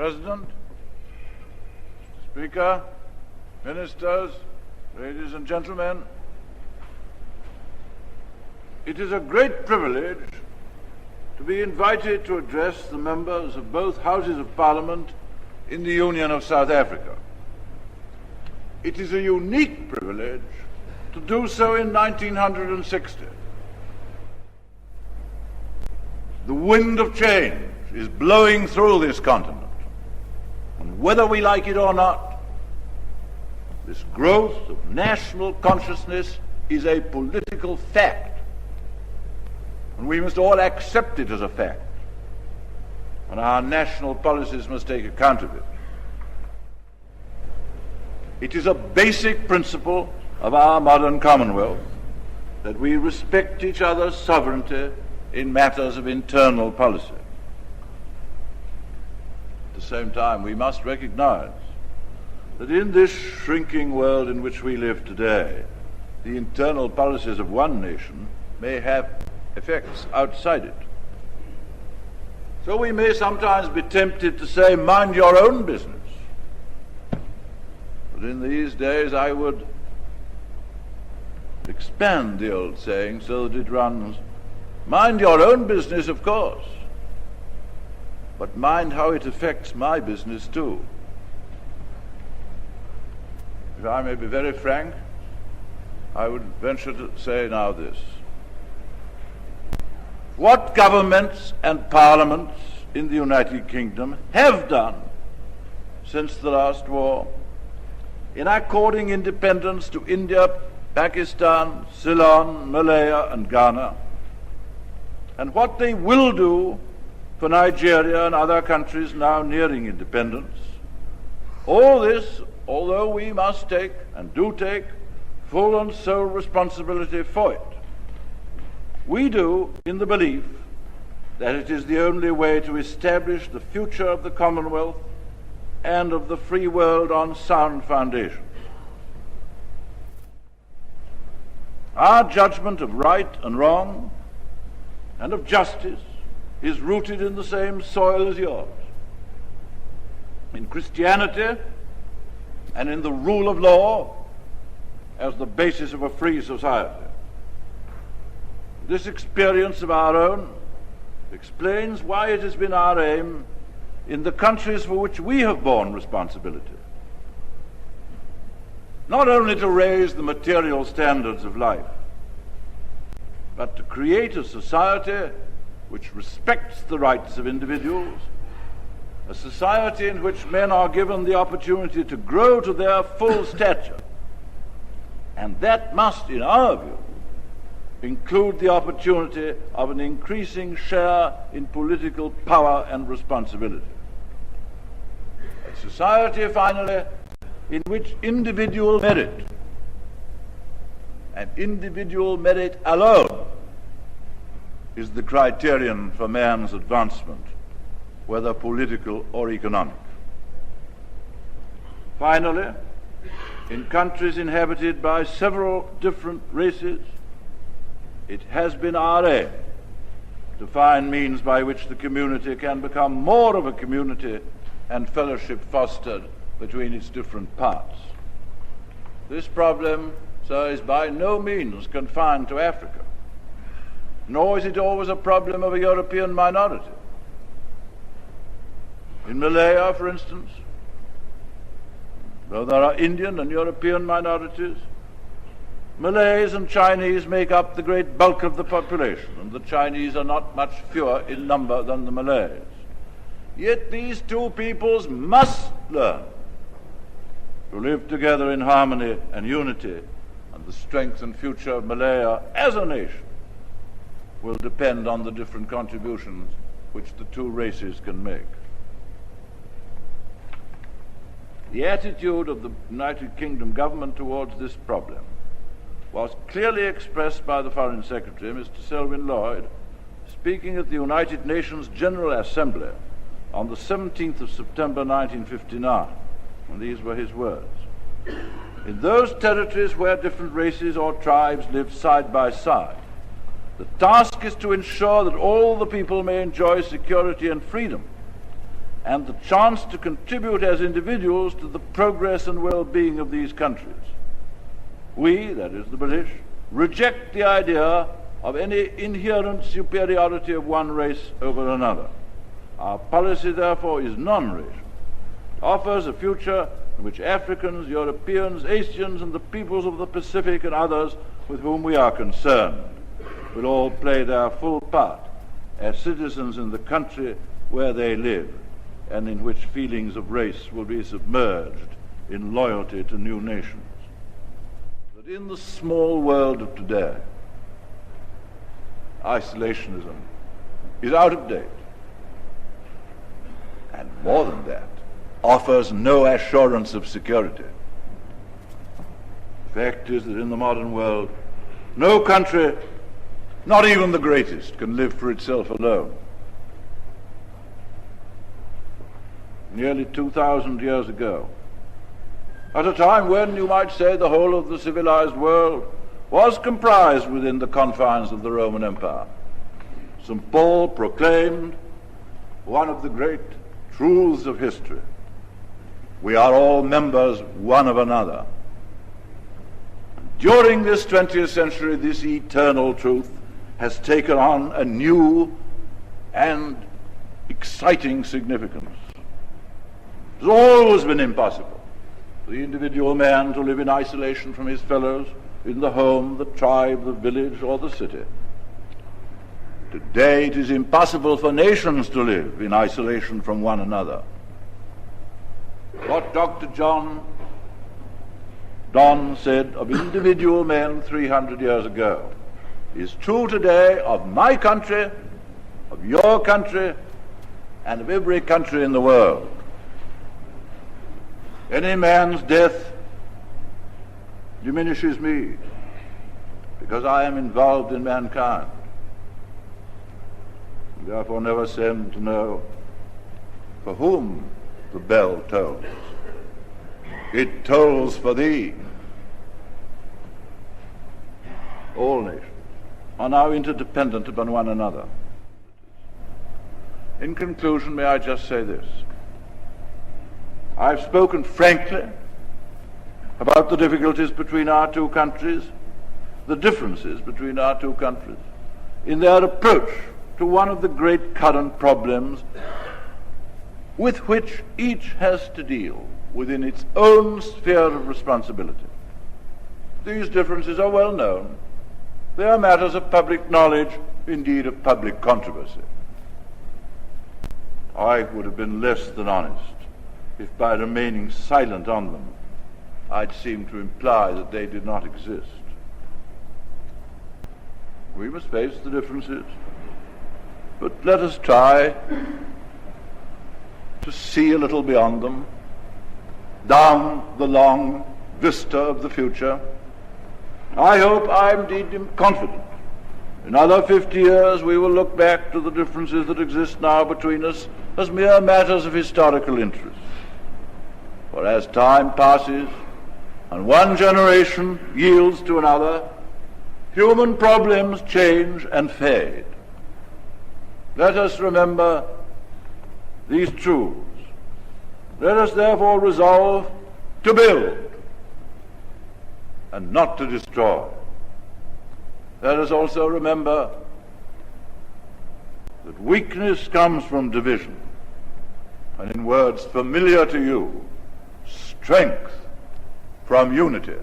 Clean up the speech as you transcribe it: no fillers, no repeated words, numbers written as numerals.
President, Speaker, Ministers, ladies and gentlemen, it is a great privilege to be invited to address the members of both Houses of Parliament in the Union of South Africa. It is a unique privilege to do so in 1960. The wind of change is blowing through this continent, and whether we like it or not, this growth of national consciousness is a political fact, and we must all accept it as a fact, and our national policies must take account of it. It is a basic principle of our modern Commonwealth that we respect each other's sovereignty in matters of internal policy. At the same time, we must recognize that in this shrinking world in which we live today, the internal policies of one nation may have effects outside it. So we may sometimes be tempted to say, mind your own business. But in these days I would expand the old saying so that it runs, mind your own business, of course, but mind how it affects my business too. If I may be very frank, I would venture to say now this. What governments and parliaments in the United Kingdom have done since the last war in according independence to India, Pakistan, Ceylon, Malaya and Ghana, and what they will do for Nigeria and other countries now nearing independence, all this, although we must take and do take full and sole responsibility for it, we do in the belief that it is the only way to establish the future of the Commonwealth and of the free world on sound foundations. Our judgment of right and wrong and of justice is rooted in the same soil as yours, in Christianity and in the rule of law as the basis of a free society. This experience of our own explains why it has been our aim in the countries for which we have borne responsibility not only to raise the material standards of life, but to create a society which respects the rights of individuals, a society in which men are given the opportunity to grow to their full stature, and that must, in our view, include the opportunity of an increasing share in political power and responsibility. A society, finally, in which individual merit, and individual merit alone, is the criterion for man's advancement, whether political or economic. Finally, in countries inhabited by several different races, it has been our aim to find means by which the community can become more of a community and fellowship fostered between its different parts. This problem, sir, is by no means confined to Africa, nor is it always a problem of a European minority. In Malaya, for instance, though there are Indian and European minorities, Malays and Chinese make up the great bulk of the population, and the Chinese are not much fewer in number than the Malays. Yet these two peoples must learn to live together in harmony and unity, and the strength and future of Malaya as a nation will depend on the different contributions which the two races can make. The attitude of the United Kingdom government towards this problem was clearly expressed by the Foreign Secretary, Mr Selwyn Lloyd, speaking at the United Nations General Assembly on the 17th of September 1959, and these were his words. In those territories where different races or tribes live side by side, the task is to ensure that all the people may enjoy security and freedom, and the chance to contribute as individuals to the progress and well-being of these countries. We, that is the British, reject the idea of any inherent superiority of one race over another. Our policy, therefore, is non-racial. It offers a future in which Africans, Europeans, Asians, and the peoples of the Pacific and others with whom we are concerned will all play their full part as citizens in the country where they live, and in which feelings of race will be submerged in loyalty to new nations. But in the small world of today, isolationism is out of date, and more than that, offers no assurance of security. The fact is that in the modern world, no country, not even the greatest, can live for itself alone. Nearly 2,000 years ago, at a time when you might say the whole of the civilized world was comprised within the confines of the Roman Empire, St. Paul proclaimed one of the great truths of history: we are all members one of another. During this 20th century, this eternal truth has taken on a new and exciting significance. It has always been impossible for the individual man to live in isolation from his fellows in the home, the tribe, the village, or the city. Today it is impossible for nations to live in isolation from one another. What Dr. John Donne said of individual men 300 years ago is true today of my country, of your country, and of every country in the world. Any man's death diminishes me because I am involved in mankind. Therefore never send to know for whom the bell tolls. It tolls for thee. All nations are now interdependent upon one another. In conclusion, may I just say this. I've spoken frankly about the difficulties between our two countries, the differences between our two countries, in their approach to one of the great current problems with which each has to deal within its own sphere of responsibility. These differences are well known. They are matters of public knowledge, indeed of public controversy. I would have been less than honest if by remaining silent on them I'd seem to imply that they did not exist. We must face the differences, but let us try to see a little beyond them, down the long vista of the future. I hope, I indeed am confident, in another 50 years we will look back to the differences that exist now between us as mere matters of historical interest. For as time passes and one generation yields to another, human problems change and fade. Let us remember these truths. Let us therefore resolve to build and not to destroy. Let us also remember that weakness comes from division, and in words familiar to you, strength from unity.